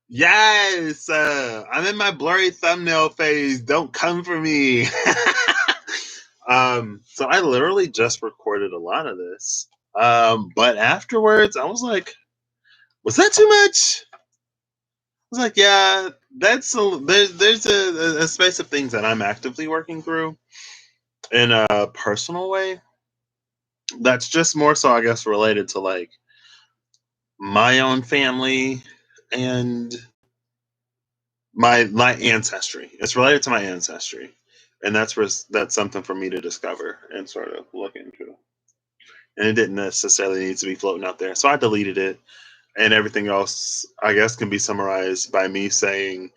Yes, I'm in my blurry thumbnail phase. Don't come for me. So I literally just recorded a lot of this. But afterwards, I was like, was that too much? I was like, yeah, there's a space of things that I'm actively working through in a personal way. That's just more so, I guess, related to like my own family and my ancestry. It's related to my ancestry, and that's something for me to discover and sort of look into. And it didn't necessarily need to be floating out there, so I deleted it. And everything else, I guess, can be summarized by me saying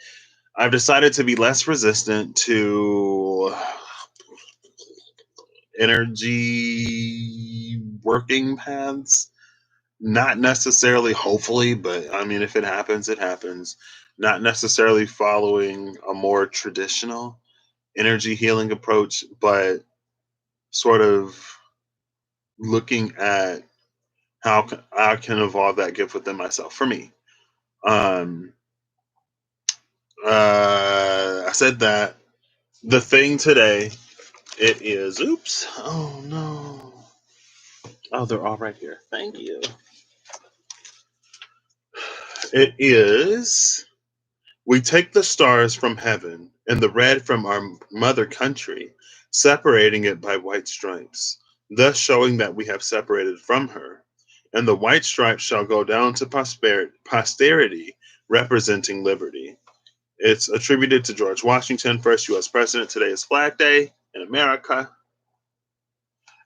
I've decided to be less resistant to energy working paths. Not necessarily, hopefully, but I mean, if it happens, it happens. Not necessarily following a more traditional energy healing approach, but sort of looking at how I can evolve that gift within myself. For me, um, I said that the thing today it is. Oops! Oh no! Oh, they're all right here. Thank you. It is. We take the stars from heaven and the red from our mother country, separating it by white stripes, thus showing that we have separated from her. And the white stripes shall go down to posterity, representing liberty. It's attributed to George Washington, first U.S. president. Today is Flag Day in America.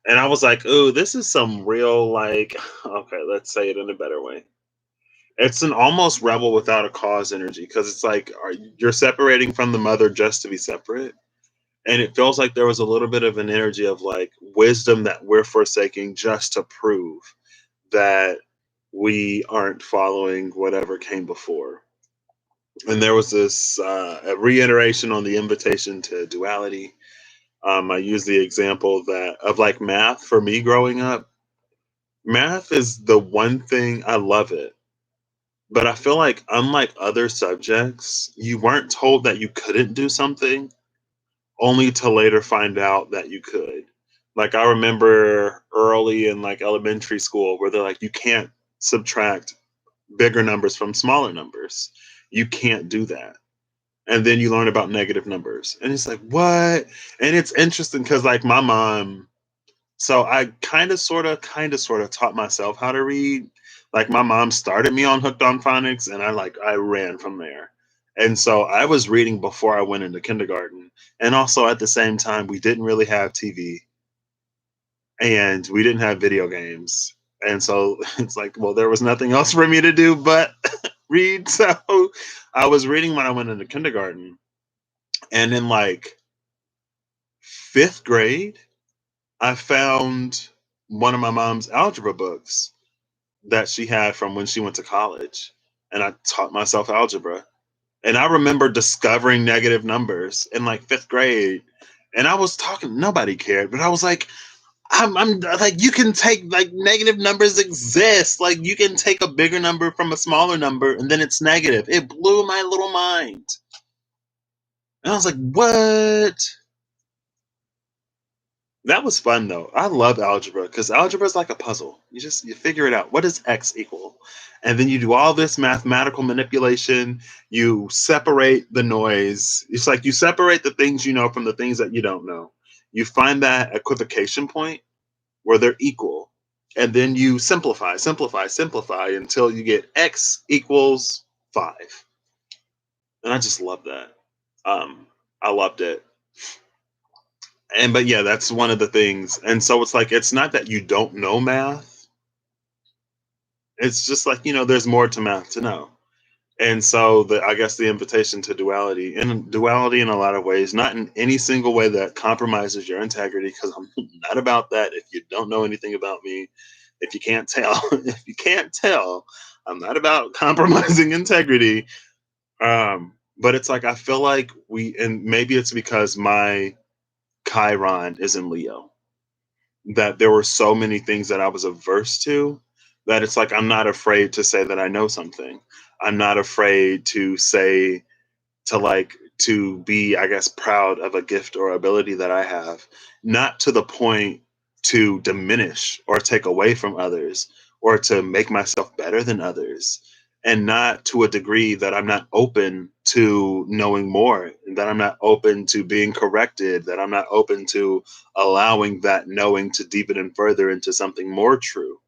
And I was like, ooh, this is some real, like, okay, let's say it in a better way. It's an almost rebel without a cause energy because it's like you're separating from the mother just to be separate. And it feels like there was a little bit of an energy of like wisdom that we're forsaking just to prove that we aren't following whatever came before. And there was this a reiteration on the invitation to duality. I use the example that of like math for me growing up. Math is the one thing I love it. But I feel like, unlike other subjects, you weren't told that you couldn't do something only to later find out that you could. Like, I remember early in like elementary school where they're like, you can't subtract bigger numbers from smaller numbers. You can't do that. And then you learn about negative numbers. And it's like, what? And it's interesting because, like, my mom, so I kind of, sort of taught myself how to read. Like my mom started me on Hooked on Phonics, and I ran from there. And so I was reading before I went into kindergarten, and also at the same time we didn't really have TV and we didn't have video games, and so it's like, well, there was nothing else for me to do but read. So I was reading when I went into kindergarten, and in like fifth grade, I found one of my mom's algebra books that she had from when she went to college. And I taught myself algebra. And I remember discovering negative numbers in like fifth grade. And I was talking, nobody cared, but I was like, I'm like, you can take like negative numbers exist. Like you can take a bigger number from a smaller number and then it's negative. It blew my little mind. And I was like, what? That was fun though. I love algebra because algebra is like a puzzle. You figure it out. What does x equal? And then you do all this mathematical manipulation. You separate the noise. It's like you separate the things you know from the things that you don't know. You find that equivocation point where they're equal. And then you simplify, simplify, simplify until you get x equals 5. And I just love that. I loved it. And but yeah, that's one of the things. And so it's like it's not that you don't know math. It's just like, there's more to math to know. And so I guess the invitation to duality, and duality in a lot of ways, not in any single way that compromises your integrity, because I'm not about that. If you don't know anything about me, if you can't tell, if you can't tell, I'm not about compromising integrity. But it's like I feel like and maybe it's because my Chiron is in Leo, that there were so many things that I was averse to That it's like I'm not afraid to say that I know something. I'm not afraid to say to be, I guess, proud of a gift or ability that I have, not to the point to diminish or take away from others or to make myself better than others, and not to a degree that I'm not open to knowing more, and that I'm not open to being corrected, that I'm not open to allowing that knowing to deepen and further into something more true.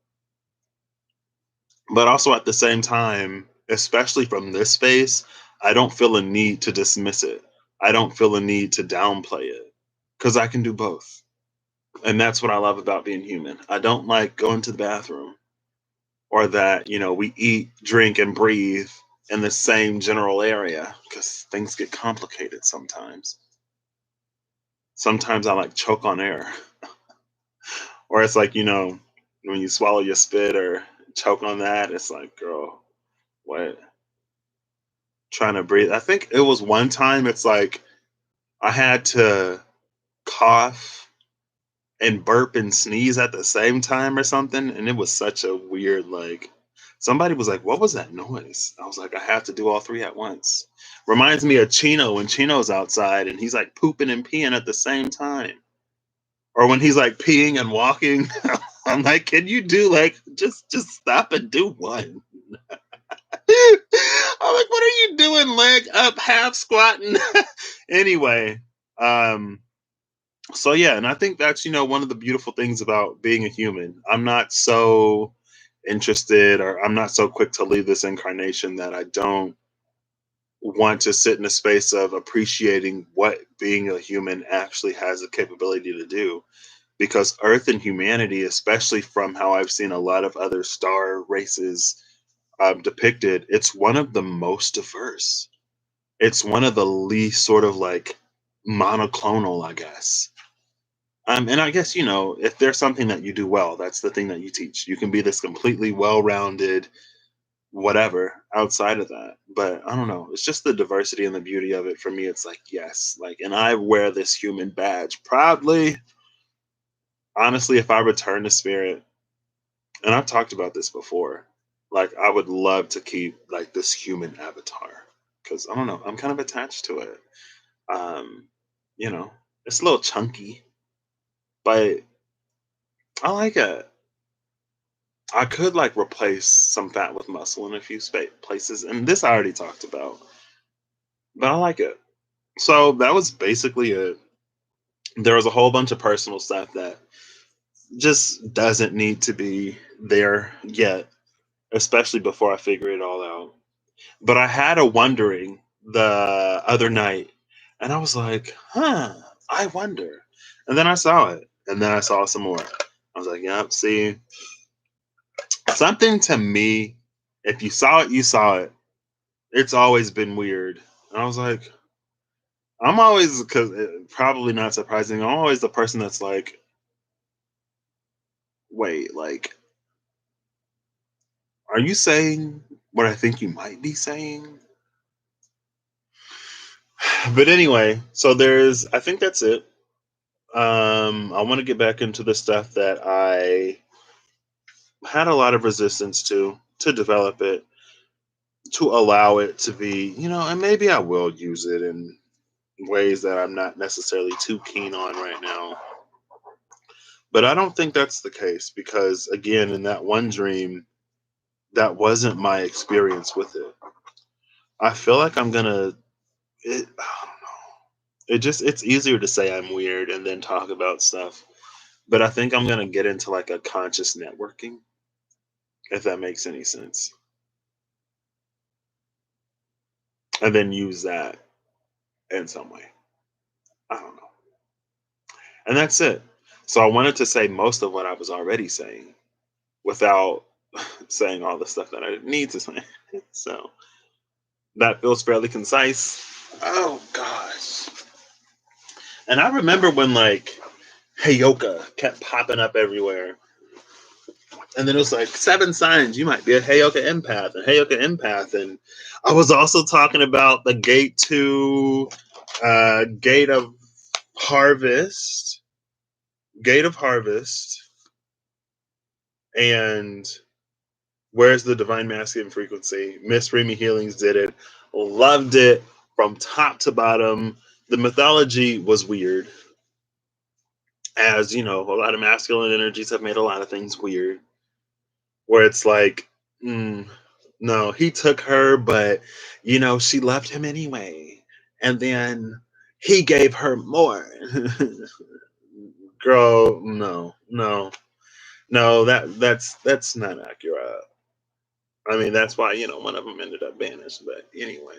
But also at the same time, especially from this space, I don't feel a need to dismiss it. I don't feel a need to downplay it because I can do both. And that's what I love about being human. I don't like going to the bathroom or that, we eat, drink, and breathe in the same general area because things get complicated sometimes. Sometimes I like choke on air, or it's like, when you swallow your spit or choke on that, it's like, girl, what? Trying to breathe. I think it was one time it's like I had to cough and burp and sneeze at the same time or something, and it was such a weird, like, somebody was like, "What was that noise?" I was like, "I have to do all three at once." Reminds me of Chino when Chino's outside and he's like pooping and peeing at the same time. Or when he's like peeing and walking. I'm like, "Can you do like just stop and do one?" I'm like, "What are you doing? Leg up, half squatting." Anyway, um, so yeah, and I think that's one of the beautiful things about being a human. I'm not so interested, or I'm not so quick to leave this incarnation that I don't want to sit in a space of appreciating what being a human actually has the capability to do. Because Earth and humanity, especially from how I've seen a lot of other star races depicted, it's one of the most diverse. It's one of the least sort of like monoclonal, I guess. And I guess, if there's something that you do well, that's the thing that you teach. You can be this completely well rounded, whatever outside of that. But I don't know. It's just the diversity and the beauty of it. For me, it's like, yes, like, and I wear this human badge proudly. Honestly, if I return to spirit, and I've talked about this before, like, I would love to keep like this human avatar because I don't know, I'm kind of attached to it. Um, you know, it's a little chunky, but I like it. I could like replace some fat with muscle in a few places, and this I already talked about, but I like it. So that was basically it. There was a whole bunch of personal stuff that just doesn't need to be there yet, especially before I figure it all out. But I had a wondering the other night, and I was like, huh, I wonder. And then I saw it, and then I saw some more. I was like, yep, see, something to me, if you saw it, you saw it. It's always been weird. And I was like, I'm always, because probably not surprising, I'm always the person that's like, wait, like, are you saying what I think you might be saying? But anyway, so I think that's it. I want to get back into the stuff that I had a lot of resistance to develop it, to allow it to be, and maybe I will use it in ways that I'm not necessarily too keen on right now. But I don't think that's the case because, again, in that one dream, that wasn't my experience with it. I feel like I'm gonna. I don't know. It's easier to say I'm weird and then talk about stuff. But I think I'm gonna get into like a conscious networking, if that makes any sense, and then use that in some way. I don't know. And that's it. So I wanted to say most of what I was already saying without saying all the stuff that I didn't need to say. So that feels fairly concise. Oh gosh. And I remember when like Heyoka kept popping up everywhere. And then it was like 7 signs you might be a Heyoka empath and Heyoka empath. And I was also talking about the gate of harvest, gate of harvest, and Where's the divine masculine frequency? Miss Remy Healings did it. Loved it from top to bottom. The mythology was weird. As you know, a lot of masculine energies have made a lot of things weird. Where it's like, mm, no, he took her, but she loved him anyway. And then he gave her more. Girl, no, no, no, that's not accurate. I mean, that's why, one of them ended up banished. But anyway,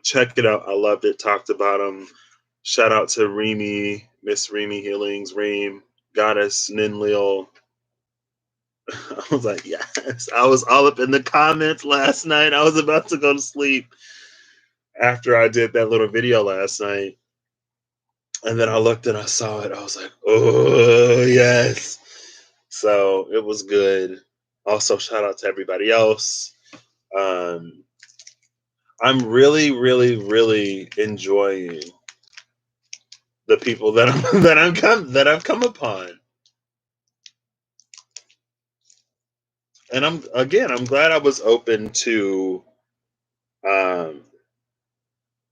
check it out. I loved it. Talked about him. Shout out to Remy, Miss Remy Healings, Reem, Goddess, Ninlil. I was like, yes. I was all up in the comments last night. I was about to go to sleep after I did that little video last night. And then I looked and I saw it. I was like, oh, yes. So it was good. Also, shout out to everybody else. Um, I'm really, really, really enjoying the people that I'm that I've come upon, and I'm glad I was open to um,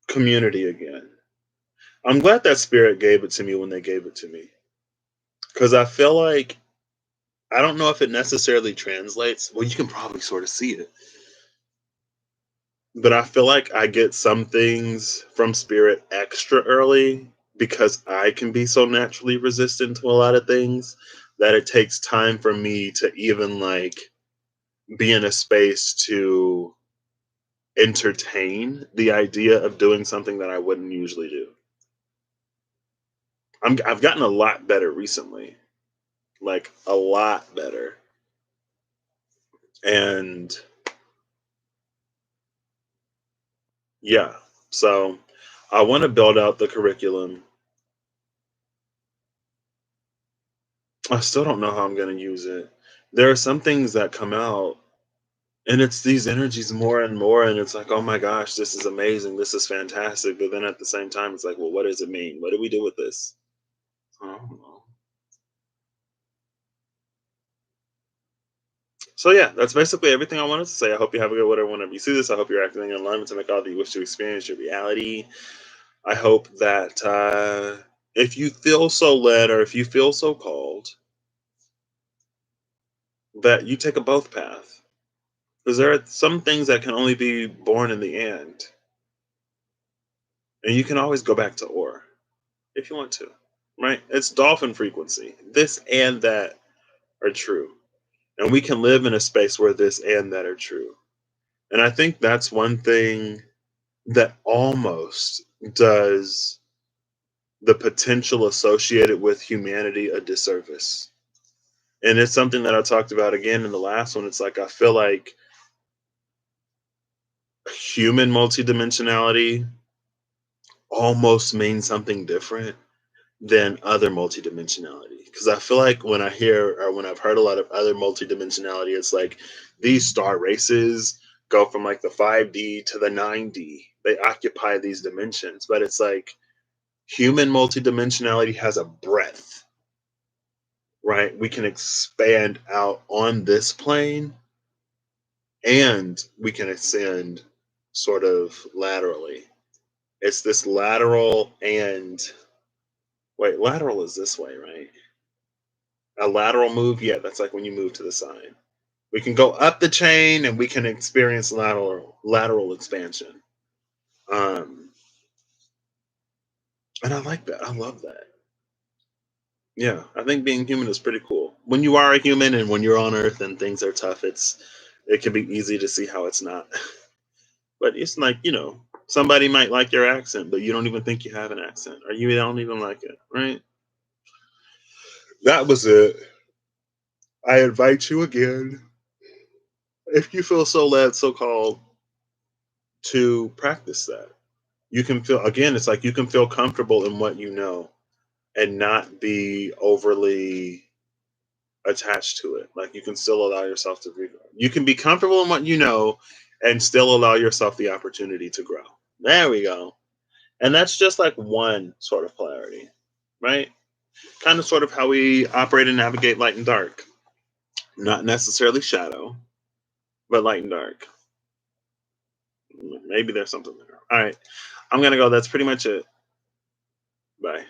community again. I'm glad that spirit gave it to me when they gave it to me, because I feel like I don't know if it necessarily translates. Well, you can probably sort of see it, but I feel like I get some things from spirit extra early because I can be so naturally resistant to a lot of things that it takes time for me to even like be in a space to entertain the idea of doing something that I wouldn't usually do. I've gotten a lot better recently, like a lot better. And yeah, so I want to build out the curriculum. I still don't know how I'm going to use it. There are some things that come out and it's these energies more and more and it's like, "Oh my gosh, this is amazing. This is fantastic." But then at the same time it's like, "Well, what does it mean? What do we do with this?" I don't know. So yeah, that's basically everything I wanted to say. I hope you have a good whatever whenever you see this. I hope you're acting in alignment to make all that you wish to experience your reality. I hope that if you feel so led or if you feel so called, that you take a both path. Because there are some things that can only be born in the end. And you can always go back to or if you want to. Right? It's dolphin frequency. This and that are true. And we can live in a space where this and that are true. And I think that's one thing that almost does the potential associated with humanity a disservice. And it's something that I talked about again in the last one. It's like I feel like human multidimensionality almost means something different than other multidimensionality. Because I feel like when I hear or when I've heard a lot of other multidimensionality, it's like these star races go from like the 5D to the 9D. They occupy these dimensions, but it's like human multidimensionality has a breadth, right? We can expand out on this plane and we can ascend sort of laterally. It's this lateral and wait, lateral is this way, right? A lateral move, yeah, that's like when you move to the side. We can go up the chain and we can experience lateral expansion. Um, and I like that. I love that. Yeah, I think being human is pretty cool. When you are a human and when you're on Earth and things are tough, it can be easy to see how it's not. But it's like, somebody might like your accent, but you don't even think you have an accent, or you don't even like it, right? That was it. I invite you again, if you feel so led, so called, to practice that. You can feel, again, it's like you can feel comfortable in what you know and not be overly attached to it. Like you can still allow yourself to be, you can be comfortable in what you know and still allow yourself the opportunity to grow. There we go. And that's just like one sort of polarity, right? Kind of sort of how we operate and navigate light and dark. Not necessarily shadow. but light and dark. Maybe there's something there. All right. I'm gonna go. That's pretty much it. Bye.